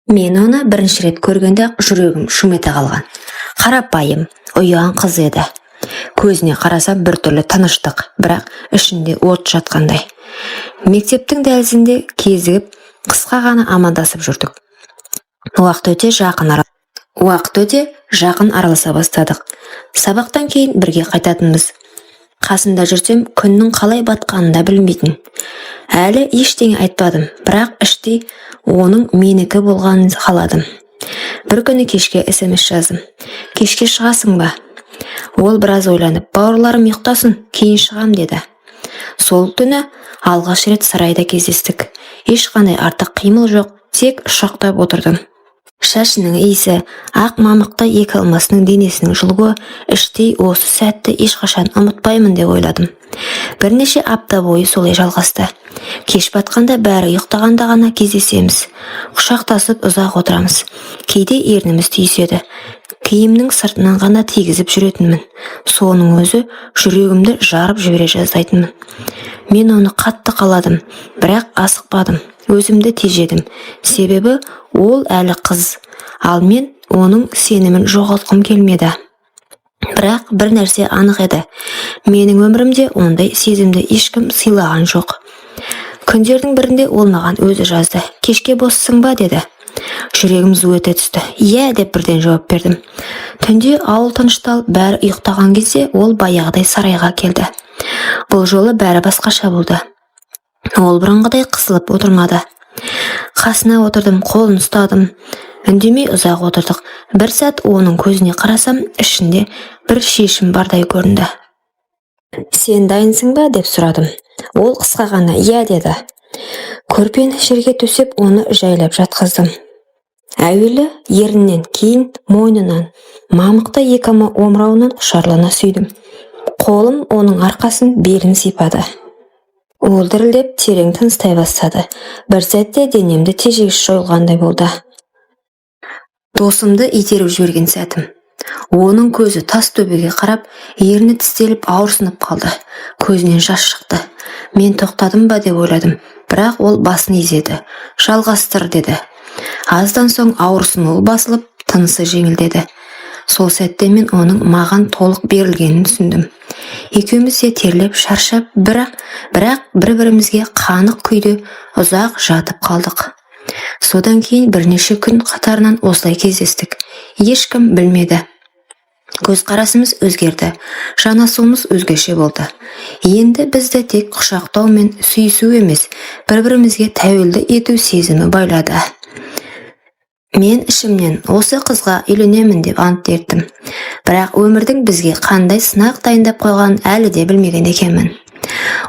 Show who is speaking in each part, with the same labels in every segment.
Speaker 1: Мен оны бірінші рет көргенде жүрегім шым ете қалған. Қарапайым, ұяң қыз еді. Көзіне қарасам біртүрлі тыныштық, бірақ ішінде от жатқандай. Мектептің дәлізінде кезігіп, қысқа ғана амандасып жүрдік. Уақыт өте жақын араласа бастадық. Сабақтан кейін бірге қайтатынбыз. Қасында жүрсем, күннің қалай батқанын да білмейтін. Әлі ештеңе айтпадым, бірақ іштей оның менікі болғанын қаладым. Бір күні кешке SMS жаздым. Кешке шығасың ба? Ол біраз ойланып, бауырларым ұйықтасын, кейін шығам деді. Сол түні алғаш рет сарайда кездестік. Ешқандай артық қимыл жоқ, тек ұшақтап отырдым. Шашының иісі, ақ мамықта екі алмасының денесінің жылуы, іштей осы сәтті ешқашан ұмытпаймын деп ойладым. Бірнеше апта бойы солай жалғасты. Кеш батқанда бәрі ұйықтағанда ғана кездесеміз. Құшақтасып ұзақ отырамыз. Кейде ерніміз түйіседі. Киімнің сыртынан ғана тигізіп жүретінмін. Соның өзі жүрегімді жарып жібере жаздайтынмын. Мен оны қатты қаладым, бірақ асықпадым. Өзімді тежедім. Себебі ол әлі қыз, ал мен оның сенімін жоғалтқым келмеді. Бірақ бір нәрсе анық еді. Менің өмірімде ондай сезімді ешкім сыйлаған жоқ. Күндердің бірінде ол маған өзі жазды. Кешке боссың ба деді. Жүрегім зу ете түсті. Иә деп бірден жауап бердім. Түнде ауыл тынышталып, бәрі ұйықтаған кезде ол баяғыдай сарайға келді. Бұл жолы бәрі басқаша болды. Ол бұрынғыдай қысылып отырмады. Қасына отырдым, қолын ұстадым. Үндемей ұзақ отырдық. Бір сәт оның көзіне қарасам, ішінде бір шешім бардай көрінді. Сен дайынсың ба деп сұрадым. Ол қысқа ғана иә деді. Көрпені жерге төсеп, оны жайлап жатқыздым. Әуелі еріннен, кейін мойнынан, мамықта екі омырауынан құшарлана сүйдім. Қолым оның арқасын, белін сипады. Ол дірілдеп терең тыныстай бастады. Бір сәтте денемді тежегіш жойылғандай болды. Досымды итеріп жіберген сәтім. Оның көзі тас төбеге қарап, ерні тістеліп ауырсынып қалды. Көзінен жас шықты. Мен тоқтадым ба деп ойладым, бірақ ол басын изеді. Жалғастыр деді. Аздан соң ауырсынуы басылып, тынысы жеңілдеді. Сол сәтте мен оның маған толық берілгенін түсіндім. Екеуміз де терлеп, шаршап, бірақ бір-бірімізге қанық күйде ұзақ жатып қалдық. Содан кейін бірнеше күн қатарынан осылай кездестік. Ешкім білмеді. Көзқарасымыз өзгерді. Жанасуымыз өзгеше болды. Енді бізді тек құшақтау мен сүйісу емес, бір-бірімізге тәуелді ету сезімі байлады. Мен ішімнен осы қызға үйленемін деп ант бердім. Бірақ өмірдің бізге қандай сынақ дайындап қойғанын әлі де білмеген екенмін.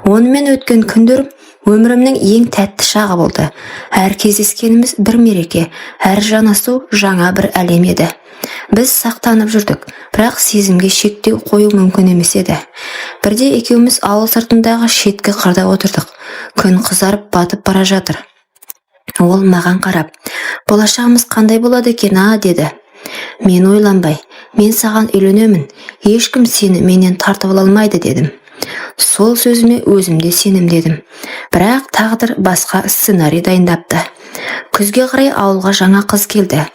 Speaker 1: Онымен өткен күндер өмірімнің ең тәтті шағы болды. Әр кездескеніміз бір мереке, әр жанасу жаңа бір әлем еді. Біз сақтанып жүрдік, бірақ сезімге шектеу қою мүмкін емес еді. Бірде екеуміз ауыл сыртындағы шеткі қырда отырдық. Күн қызарып батып бара жатыр. Ол маған қарап, болашағымыз қандай болады екен деді. Мен ойланбай, мен саған үйленемін, ешкім сені менен тартып ала алмайды дедім. Сол сөзіме өзімде сенімдедім. Бірақ тағдыр басқа сценарий дайындапты. Күзге қарай ауылға жаңа қыз келді.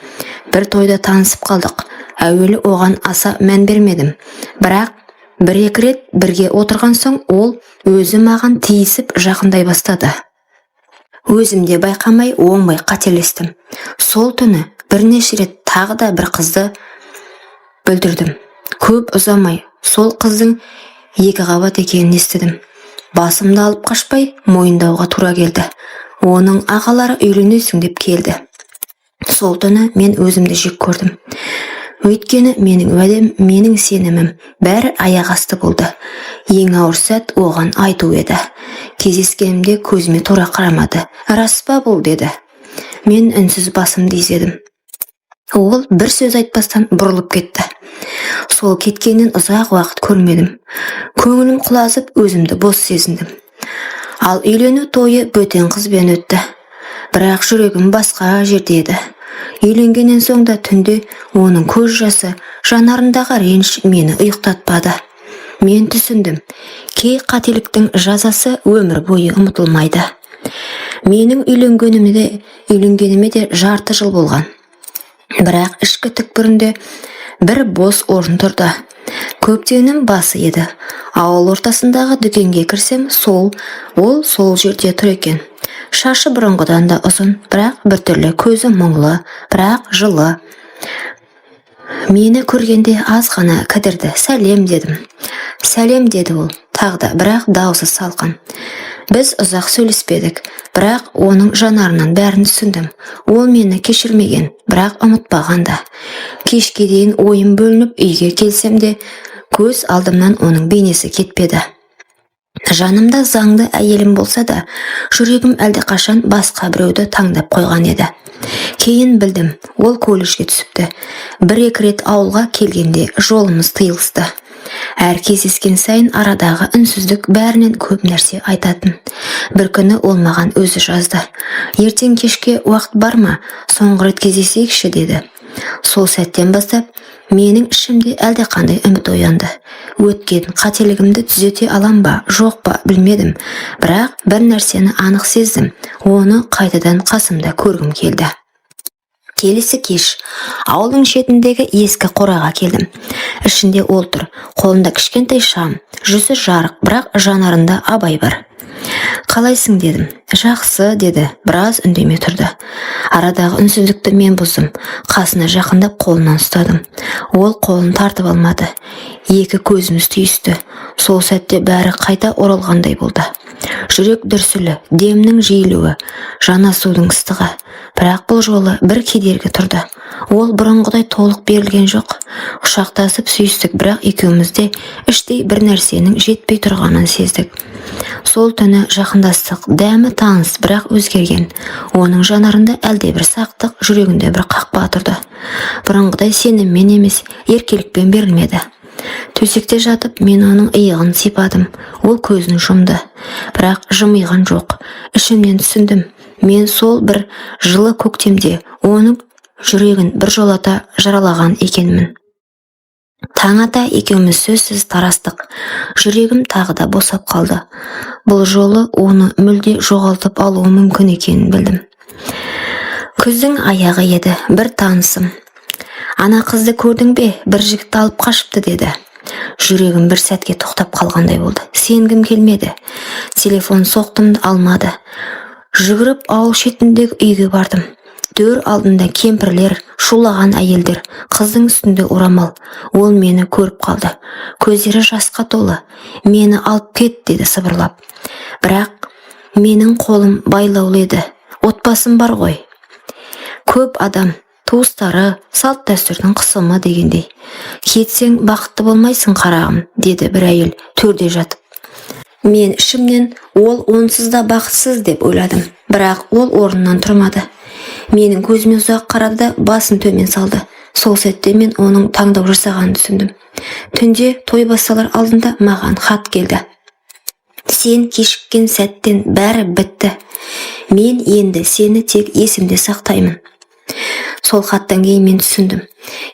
Speaker 1: Бір тойда танысып қалдық. Әуелі оған аса мән бермедім. Бірақ бір-екі рет бірге отырған соң ол өзі маған тиісіп жақындай бастады. Өзімде байқамай оңбай қателестім. Сол түні бірнеше рет тағы да бір қызды бүлдірдім. Көп ұзамай сол қыздың екі қабат екенін естідім. Басымды алып қашпай мойындауға тура келді. Оның ағалары үйленесің деп келді. Сол түні мен өзімді жек көрдім. Өйткені менің уәдем, менің сенімім бәрі аяқ асты болды. Ең ауыр сәт оған айту еді. Кездескенімде көзіме тура қарамады. Рас па бұл деді. Мен үнсіз басымды изедім. Ол бір сөз айтпастан бұрылып кетті. Сол кеткеннен ұзақ уақыт көрмедім. Көңілім құлазып, өзімді бос сезіндім. Ал үйлену тойы бөтен қызбен өтті. Бірақ жүрегім басқа жерде еді. Үйленгеннен соң да түнде оның көз жасы, жанарындағы реніш мені ұйықтатпады. Мен түсіндім. Кей қателіктің жазасы өмір бойы ұмытылмайды. Менің үйленгеніме де жарты жыл болған. Бірақ ішкі түкпірінде бір бос орын тұрды. Көптеннің басы еді. Ауыл ортасындағы дүкенге кірсем, сол жерде тұр екен. Шашы бұрынғыдан да ұзын, бірақ біртүрлі көзі мұңлы, бірақ жылы. Мені көргенде аз ғана кідірді. Сәлем дедім. Сәлем деді ол, тағы да, бірақ даусы салқын. Біз ұзақ сөйлеспедік, бірақ оның жанарынан бәрін түсіндім. Ол мені кешірмеген, бірақ ұмытпаған да. Кешке дейін ойым бөлініп үйге келсем де, көз алдымнан оның бейнесі кетпеді. Жанымда заңды әйелім болса да, жүрегім әлдеқашан басқа біреуді таңдап қойған еді. Кейін білдім, ол колледжге түсіпті. Бір-екі рет ауылға келгенде жолымыз тыйылысты. Әр кездескен сайын арадағы үнсіздік бәрінен көп нәрсе айтатын. Бір күні ол маған өзі жазды. Ертең кешке уақыт бар ма? Соңғы рет кездесейікші деді. Сол сәттен бастап менің ішімде әлдеқандай үміт оянды. Өткен қателігімді түзете алам ба, жоқ па білмедім, бірақ бір нәрсені анық сездім. Оны қайтадан қасымда көргім келді. Келесі кеш ауылдың шетіндегі ескі қораға келдім. Ішінде ол тұр, қолында кішкентай шам, жүзі жарық, бірақ жанарында абай бар. Қалайсың дедім. Жақсы деді, біраз үндемей тұрды. Арадағы үнсіздікті мен бұздым. Қасына жақындап қолынан ұстадым. Ол қолын тартып алмады. Екі көзіміз түйісті. Сол сәтте бәрі қайта оралғандай болды. Жүрек дүрсілі, демнің жиілуі, жанасудың ыстығы. Бірақ бұл жолы бір кедергі тұрды. Ол бұрынғыдай толық берілген жоқ. Құшақтасып сүйістік, бірақ екеумізде іштей бір нәрсенің жетпей тұрғанын сездік. Сол түні жақындастық, дәмі таныс, бірақ өзгерген. Оның жанарында әлде бір сақтық, жүрегінде бір қақпа тұрды. Бұрынғыдай сеніммен емес, еркелікпен берілмеді. Төсекте жатып, мен оның иығын сипадым. Ол көзін жұмды, бірақ жымиған жоқ. Ішімнен түсіндім. Мен сол бір жылы көктемде оның жүрегін бір жолата жаралаған екенмін. Таң ата екеуміз сөзсіз тарастық. Жүрегім тағы да босап қалды. Бұл жолы оны мүлде жоғалтып алуы мүмкін екенін білдім. Күздің аяғы еді, бір танысым. Ана қызды көрдің бе, бір жігітті алып қашыпты деді. Жүрегім бір сәтке тоқтап қалғандай болды. Сенгім келмеді. Телефон соқтым, алмады. Жүгіріп ауыл шетіндегі үйге бардым. Дөр алдында кемпірлер, шулаған әйелдер, қыздың үстінде орамал. Ол мені көріп қалды. Көздері жасқа толы. Мені алып кет деді сыбырлап. Бірақ менің қолым байлаулы еді. Отбасым бар ғой. Көп адам, туыстары, салт дәстүрдің қысымы дегендей. Кетсең бақытты болмайсың қарағым, деді бір әйел төрде жатып. Мен ішімнен ол онсыз да бақытсыз деп ойладым, бірақ ол орнынан тұрмады. Менің көзіме ұзақ қарады да басын төмен салды. Сол сәтте мен оның таңдау жасағанын түсіндім. Түнде той басталар алдында маған хат келді. Сен кешіккен сәттен бәрі бітті. Мен енді сені тек есімде сақтаймын. Сол хаттан кейін мен түсіндім.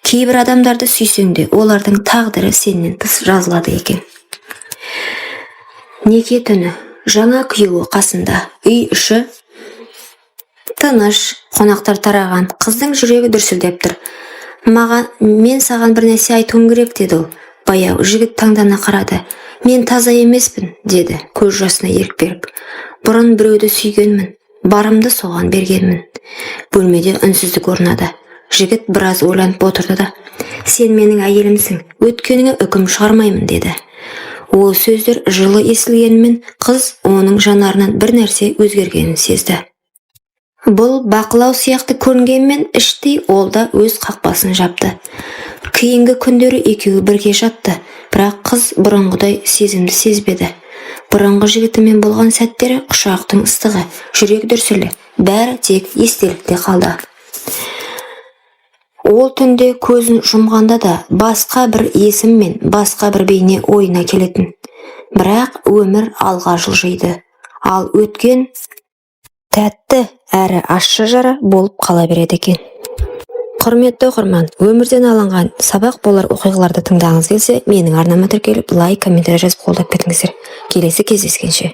Speaker 1: Кейбір адамдарды сүйсең де, олардың тағдыры сенен тыс жазылады екен. Неке түні, жаңа күйеуі қасында, үй іші тыныш, қонақтар тараған, қыздың жүрегі дүрсілдеп тұр. Мен саған бір нәрсе айтуым керек деді ол. Баяу жігіт таңдана қарады. Мен таза емеспін, деді, көз жасына ерік беріп. Бұрын біреуді сүйгенмін, барымды соған бергенмін. Бөлмеде үнсіздік орнады. Жігіт біраз ойланып отырды да. Сен менің әйелімсің, өткеніңе үкім шығармаймын, деді. Ол сөздер жылы естілгенімен қыз оның жанарынан бір нәрсе өзгергенін сезді. Бұл бақылау сияқты көрінгенмен іштей ол да өз қақпасын жапты. Кейінгі күндері екеуі бірге жатты, бірақ қыз бұрынғыдай сезімді сезбеді. Бұрынғы жігітімен болған сәттері құшақтың ыстығы, жүрек дүрсілі, бәрі тек естелікте қалды. Ол түнде көзін жұмғанда да басқа бір есім мен басқа бір бейне ойына келетін. Бірақ өмір алға жылжиды, ал өткен тәтті әрі ащы жара болып қала береді екен. Құрметті оқырман, өмірден алынған сабақ болар оқиғаларды тыңдағыңыз келсе, менің арнама тіркеліп, лайк, комментарий жазып қолдап кетіңіздер. Келесі кездескенше.